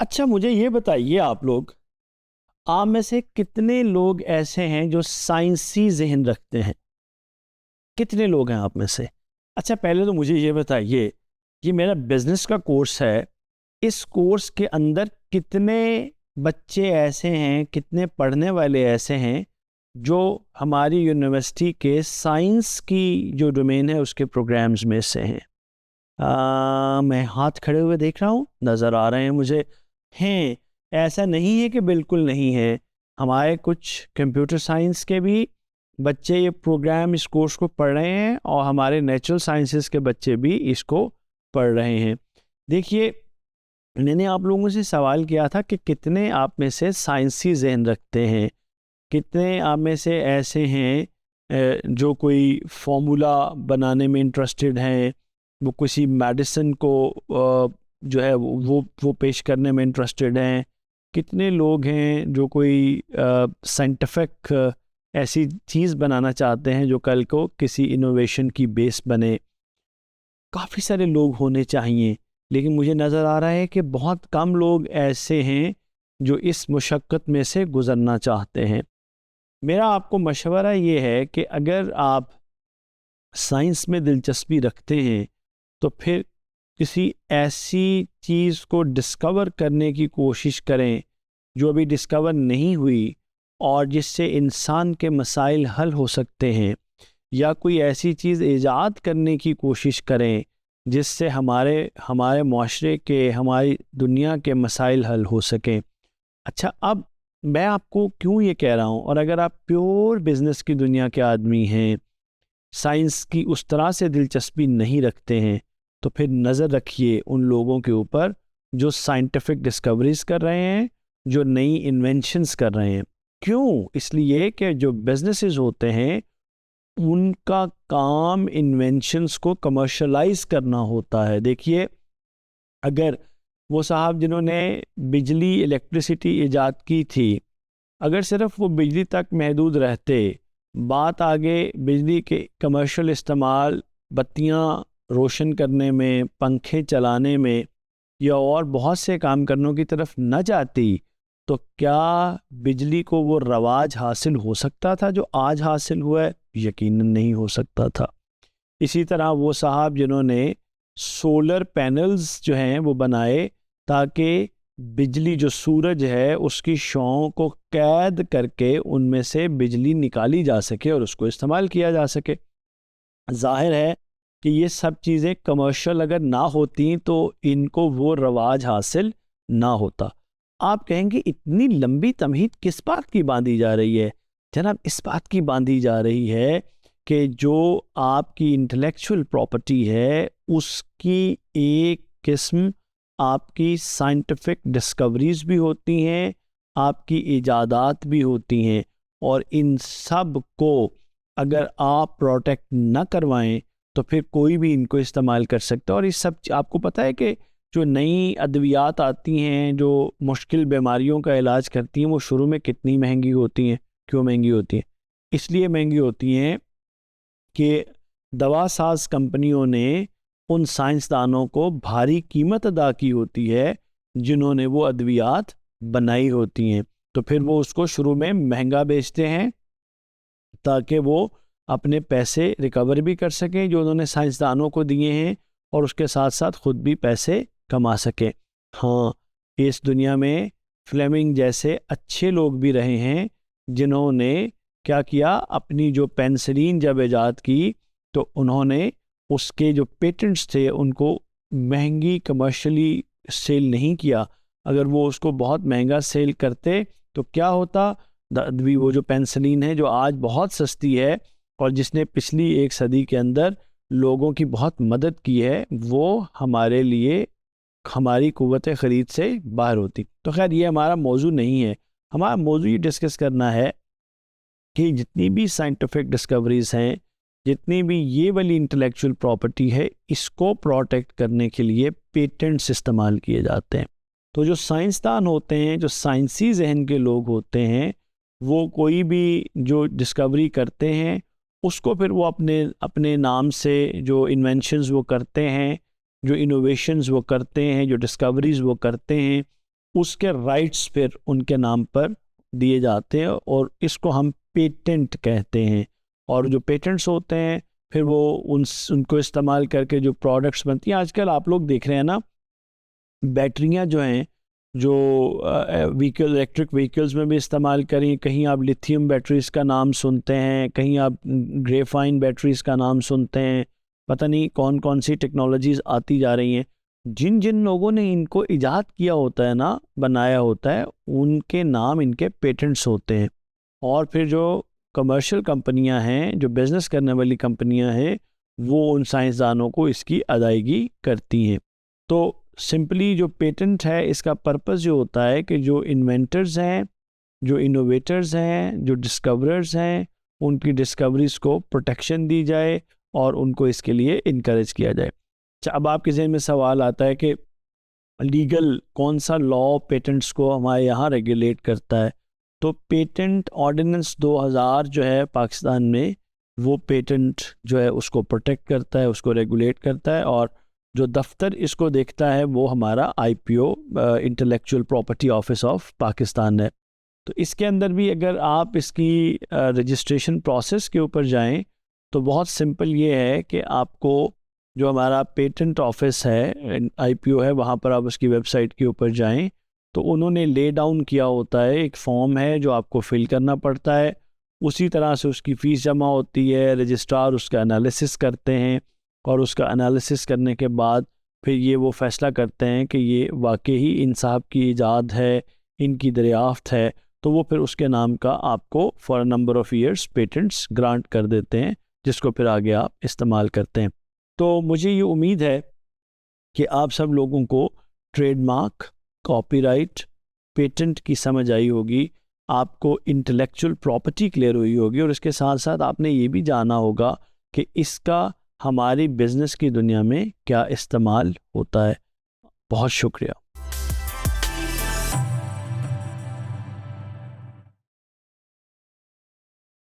اچھا مجھے یہ بتائیے آپ لوگ، آپ میں سے کتنے لوگ ایسے ہیں جو سائنسی ذہن رکھتے ہیں؟ کتنے لوگ ہیں آپ میں سے؟ اچھا پہلے تو مجھے یہ بتائیے، یہ میرا بزنس کا کورس ہے، اس کورس کے اندر کتنے بچے ایسے ہیں، کتنے پڑھنے والے ایسے ہیں جو ہماری یونیورسٹی کے سائنس کی جو ڈومین ہے اس کے پروگرامز میں سے ہیں؟ میں ہاتھ کھڑے ہوئے دیکھ رہا ہوں، نظر آ رہے ہیں مجھے ہیں۔ ایسا نہیں ہے کہ بالکل نہیں ہے، ہمارے کچھ کمپیوٹر سائنس کے بھی بچے یہ پروگرام اس کورس کو پڑھ رہے ہیں، اور ہمارے نیچرل سائنسز کے بچے بھی اس کو پڑھ رہے ہیں۔ دیکھیے، میں نے آپ لوگوں سے سوال کیا تھا کہ کتنے آپ میں سے سائنسی ذہن رکھتے ہیں، کتنے آپ میں سے ایسے ہیں جو کوئی فارمولا بنانے میں انٹرسٹڈ ہیں، وہ کسی میڈیسن کو جو ہے وہ پیش کرنے میں انٹرسٹڈ ہیں، کتنے لوگ ہیں جو کوئی سائنٹیفک ایسی چیز بنانا چاہتے ہیں جو کل کو کسی انوویشن کی بیس بنے۔ کافی سارے لوگ ہونے چاہیے، لیکن مجھے نظر آ رہا ہے کہ بہت کم لوگ ایسے ہیں جو اس مشقت میں سے گزرنا چاہتے ہیں۔ میرا آپ کو مشورہ یہ ہے کہ اگر آپ سائنس میں دلچسپی رکھتے ہیں تو پھر کسی ایسی چیز کو ڈسکور کرنے کی کوشش کریں جو ابھی ڈسکور نہیں ہوئی اور جس سے انسان کے مسائل حل ہو سکتے ہیں، یا کوئی ایسی چیز ایجاد کرنے کی کوشش کریں جس سے ہمارے معاشرے کے، ہماری دنیا کے مسائل حل ہو سکیں۔ اچھا، اب میں آپ کو کیوں یہ کہہ رہا ہوں، اور اگر آپ پیور بزنس کی دنیا کے آدمی ہیں، سائنس کی اس طرح سے دلچسپی نہیں رکھتے ہیں، تو پھر نظر رکھیے ان لوگوں کے اوپر جو سائنٹیفک ڈسکوریز کر رہے ہیں، جو نئی انوینشنز کر رہے ہیں۔ کیوں؟ اس لیے کہ جو بزنسز ہوتے ہیں ان کا کام انوینشنز کو کمرشلائز کرنا ہوتا ہے۔ دیکھیے، اگر وہ صاحب جنہوں نے بجلی، الیکٹریسٹی ایجاد کی تھی، اگر صرف وہ بجلی تک محدود رہتے، بات آگے بجلی کے کمرشل استعمال، بتیاں روشن کرنے میں، پنکھے چلانے میں، یا اور بہت سے کام کرنوں کی طرف نہ جاتی، تو کیا بجلی کو وہ رواج حاصل ہو سکتا تھا جو آج حاصل ہوا ہے؟ یقیناً نہیں ہو سکتا تھا۔ اسی طرح وہ صاحب جنہوں نے سولر پینلز جو ہیں وہ بنائے تاکہ بجلی جو سورج ہے اس کی شعاؤں کو قید کر کے ان میں سے بجلی نکالی جا سکے اور اس کو استعمال کیا جا سکے، ظاہر ہے کہ یہ سب چیزیں کمرشل اگر نہ ہوتی تو ان کو وہ رواج حاصل نہ ہوتا۔ آپ کہیں گے اتنی لمبی تمہید کس بات کی باندھی جا رہی ہے؟ جناب، اس بات کی باندھی جا رہی ہے کہ جو آپ کی انٹلیکچوئل پراپرٹی ہے اس کی ایک قسم آپ کی سائنٹیفک ڈسکوریز بھی ہوتی ہیں، آپ کی ایجادات بھی ہوتی ہیں، اور ان سب کو اگر آپ پروٹیکٹ نہ کروائیں تو پھر کوئی بھی ان کو استعمال کر سکتا ہے۔ اور یہ سب آپ کو پتہ ہے کہ جو نئی ادویات آتی ہیں جو مشکل بیماریوں کا علاج کرتی ہیں، وہ شروع میں کتنی مہنگی ہوتی ہیں۔ کیوں مہنگی ہوتی ہیں؟ اس لیے مہنگی ہوتی ہیں کہ دوا ساز کمپنیوں نے ان سائنسدانوں کو بھاری قیمت ادا کی ہوتی ہے جنہوں نے وہ ادویات بنائی ہوتی ہیں، تو پھر وہ اس کو شروع میں مہنگا بیچتے ہیں تاکہ وہ اپنے پیسے ریکور بھی کر سکیں جو انہوں نے سائنسدانوں کو دیے ہیں، اور اس کے ساتھ ساتھ خود بھی پیسے کما سکیں۔ ہاں، اس دنیا میں فلیمنگ جیسے اچھے لوگ بھی رہے ہیں جنہوں نے کیا کیا، اپنی جو پینسلین جب ایجاد کی تو انہوں نے اس کے جو پیٹنٹس تھے ان کو مہنگی کمرشلی سیل نہیں کیا۔ اگر وہ اس کو بہت مہنگا سیل کرتے تو کیا ہوتا؟ وہ جو پینسلین ہے جو آج بہت سستی ہے اور جس نے پچھلی ایک صدی کے اندر لوگوں کی بہت مدد کی ہے، وہ ہمارے لیے ہماری قوت خرید سے باہر ہوتی۔ تو خیر، یہ ہمارا موضوع نہیں ہے۔ ہمارا موضوع یہ ڈسکس کرنا ہے کہ جتنی بھی سائنٹیفک ڈسکوریز ہیں، جتنی بھی یہ والی انٹلیکچوئل پراپرٹی ہے، اس کو پروٹیکٹ کرنے کے لیے پیٹنٹس استعمال کیے جاتے ہیں۔ تو جو سائنسدان ہوتے ہیں، جو سائنسی ذہن کے لوگ ہوتے ہیں، وہ کوئی بھی جو ڈسکوری کرتے ہیں اس کو پھر وہ اپنے نام سے جو انوینشنز وہ کرتے ہیں، جو انوویشنز وہ کرتے ہیں، جو ڈسکوریز وہ کرتے ہیں، اس کے رائٹس پھر ان کے نام پر دیے جاتے ہیں اور اس کو ہم پیٹنٹ کہتے ہیں. اور جو پیٹنٹس ہوتے ہیں پھر وہ ان کو استعمال کر کے جو پروڈکٹس بنتی ہیں. آج کل آپ لوگ دیکھ رہے ہیں نا بیٹریاں جو ہیں جو وہیکل الیکٹرک وہیکلز میں بھی استعمال کریں, کہیں آپ لیتھیم بیٹریز کا نام سنتے ہیں, کہیں آپ گریفائن بیٹریز کا نام سنتے ہیں, پتہ نہیں کون کون سی ٹیکنالوجیز آتی جا رہی ہیں. جن جن لوگوں نے ان کو ایجاد کیا ہوتا ہے نا, بنایا ہوتا ہے, ان کے نام ان کے پیٹنٹس ہوتے ہیں. اور پھر جو کمرشل کمپنیاں ہیں, جو بزنس کرنے والی کمپنیاں ہیں, وہ ان سائنسدانوں کو اس کی ادائیگی کرتی ہیں. تو سمپلی جو پیٹنٹ ہے اس کا پرپس جو ہوتا ہے کہ جو انوینٹرز ہیں, جو انوویٹرز ہیں, جو ڈسکوررز ہیں, ان کی ڈسکوریز کو پروٹیکشن دی جائے اور ان کو اس کے لیے انکریج کیا جائے. اچھا, اب آپ کے ذہن میں سوال آتا ہے کہ لیگل کون سا لا پیٹنٹس کو ہمارے یہاں ریگولیٹ کرتا ہے. تو پیٹنٹ آرڈیننس 2000 جو ہے پاکستان میں, وہ پیٹنٹ جو ہے اس کو پروٹیکٹ کرتا ہے, اس کو ریگولیٹ کرتا ہے. اور جو دفتر اس کو دیکھتا ہے وہ ہمارا IPO intellectual property office of Pakistan ہے. تو اس کے اندر بھی اگر آپ اس کی رجسٹریشن پروسیس کے اوپر جائیں تو بہت سمپل یہ ہے کہ آپ کو جو ہمارا پیٹنٹ آفس ہے, IPO ہے, وہاں پر آپ اس کی ویب سائٹ کے اوپر جائیں تو انہوں نے لے ڈاؤن کیا ہوتا ہے, ایک فارم ہے جو آپ کو فل کرنا پڑتا ہے. اسی طرح سے اس کی فیس جمع ہوتی ہے, رجسٹرار اس کا انالیسس کرتے ہیں اور اس کا انالیسس کرنے کے بعد پھر یہ وہ فیصلہ کرتے ہیں کہ یہ واقعی ان صاحب کی ایجاد ہے, ان کی دریافت ہے, تو وہ پھر اس کے نام کا آپ کو for a number of years patents grant کر دیتے ہیں, جس کو پھر آگے آپ استعمال کرتے ہیں. تو مجھے یہ امید ہے کہ آپ سب لوگوں کو trademark, copyright, patent کی سمجھ آئی ہوگی, آپ کو انٹلیکچوئل پراپرٹی کلیئر ہوئی ہوگی, اور اس کے ساتھ ساتھ آپ نے یہ بھی جانا ہوگا کہ اس کا ہماری بزنس کی دنیا میں کیا استعمال ہوتا ہے. بہت شکریہ.